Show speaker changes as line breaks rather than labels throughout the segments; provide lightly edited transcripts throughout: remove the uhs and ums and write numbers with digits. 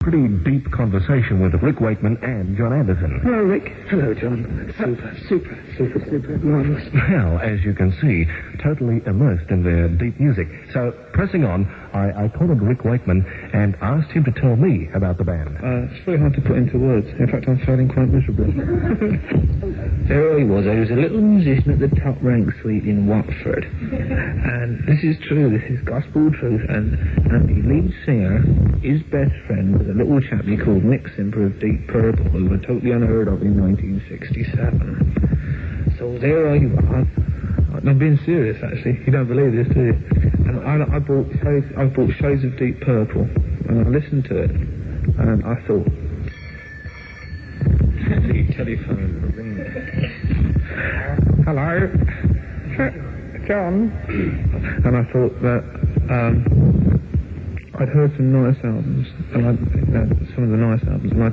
pretty deep conversation with Rick Wakeman and John Anderson.
Hello, Rick. Hello, John. Super. Marvellous.
Well, as you can see, totally immersed in their deep music. So, pressing on, I called Rick Wakeman and asked him to tell me about the band.
It's very hard to put into words. In fact, I'm feeling quite miserable. There I was a little musician at the top rank suite in Watford. And this is true, this is gospel truth. And the lead singer, his best friend, was a little chappie called Nick Simper of Deep Purple, who were totally unheard of in 1967. So there I was. I'm being serious, actually. You don't believe this, do you? And I bought Shades of Deep Purple, and I listened to it, and I thought, the telephone ring. Hello, John. And I thought that I'd heard some nice albums, and some of the nice albums, and I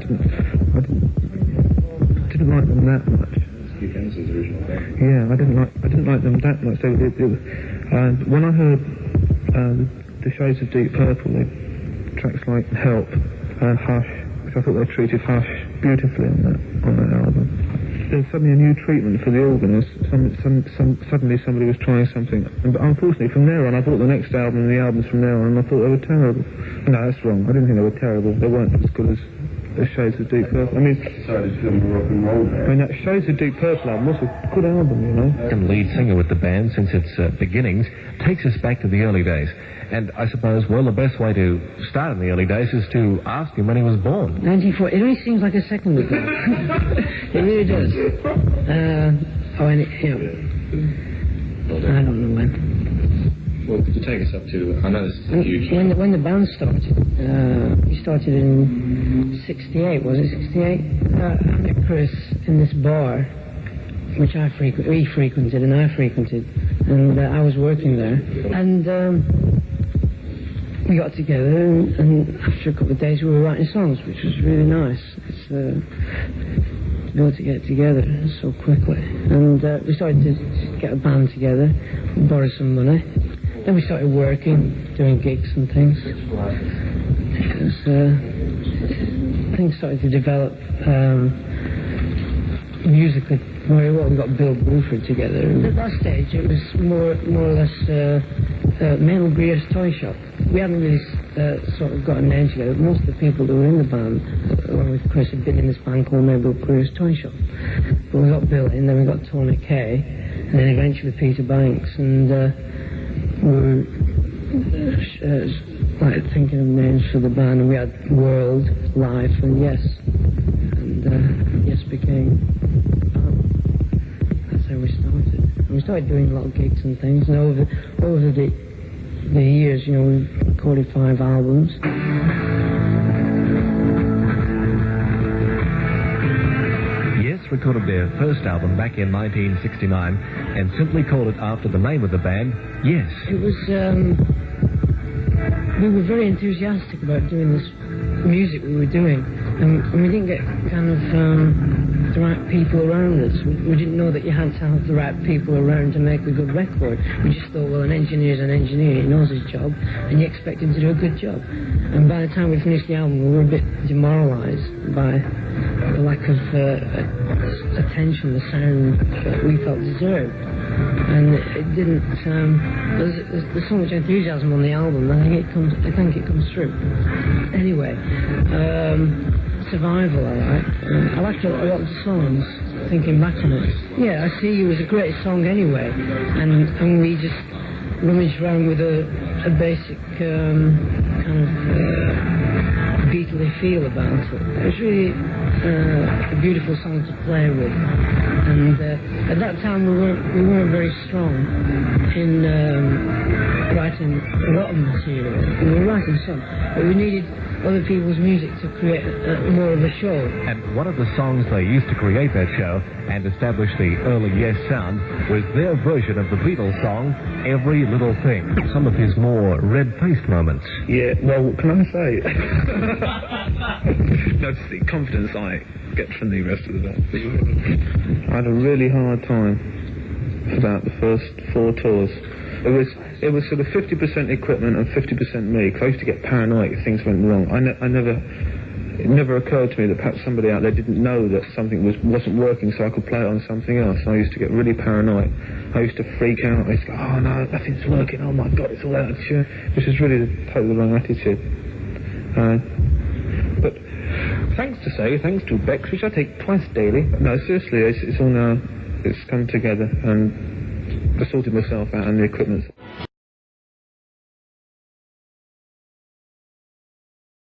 didn't like them that much. Yeah, I didn't like them that much. When I heard the Shades of Deep Purple, tracks like Help and Hush, which I thought they treated Hush beautifully on that album. There's suddenly a new treatment for the organist. Suddenly somebody was trying something. But unfortunately, from there on, I bought the next album and the albums from there on, and I thought they were terrible. No, that's wrong. I didn't think they were terrible. They weren't as good as the Shades of Deep Purple. I mean, that Shades of Deep Purple album was a good album, you know.
And lead singer with the band since its beginnings takes us back to the early days. And I suppose, well, the best way to start in the early days is to ask him when he was born.
1940. It only seems like a second ago. It really does. I don't know when.
Well, could you take us up to... I know this is a huge...
When the band started, we started in 68, was it 68? I met Chris in this bar, which we frequented and I frequented, and I was working there. And we got together, and after a couple of days we were writing songs, which was really nice. It's to be able to get together so quickly. And we started to get a band together, borrow some money. Then we started working, doing gigs and things. Things started to develop musically very well. We got Bill Bruford together. And at that stage, it was more or less Mabel Greer's toy shop. We hadn't really sort of got a name together. Most of the people that were in the band, along with Chris, had been in this band called Mabel Greer's Toy Shop. But we got Bill in, then we got Tony Kay, and then eventually Peter Banks, and we were thinking of names for the band, and we had World, Life, and Yes. And Yes became that's how we started. And we started doing a lot of gigs and things, and over the years, you know, we recorded 5 albums.
Yes recorded their first album back in 1969 and simply called it after the name of the band, Yes.
It was, we were very enthusiastic about doing this music we were doing, and we didn't get kind of the right people around us. We didn't know that you had to have the right people around to make a good record. We just thought, well, an engineer's an engineer, he knows his job, and you expect him to do a good job. And by the time we finished the album, we were a bit demoralised by the lack of attention the sound that we felt deserved. And it didn't. There's so much enthusiasm on the album. I think it comes through. Anyway, Survival. I liked a lot of the songs. Thinking back on it, yeah, I See You was a great song anyway, and we just rummaged around with a basic kind of Beatley feel about it. It was really a beautiful song to play with, and at that time we weren't very strong in writing a lot of material. We were writing some, but we needed other people's music to create more of a show.
And one of the songs they used to create that show and establish the early Yes sound was their version of the Beatles song, Every Little Thing. Some of his more red-faced moments.
Yeah, well, what can I say? Notice the confidence I get from the rest of the band. I had a really hard time about the first 4 tours. It was sort of 50% equipment and 50% me, because I used to get paranoid if things went wrong. I never it never occurred to me that perhaps somebody out there didn't know that something wasn't working, so I could play it on something else. I used to get really paranoid. I used to freak out. I used to go, oh no, nothing's working, oh my God, it's all out of tune, which is really totally the wrong attitude. But thanks to Bex, which I take twice daily. No, seriously, it's all now, it's come together, and I sorted myself out and the equipment.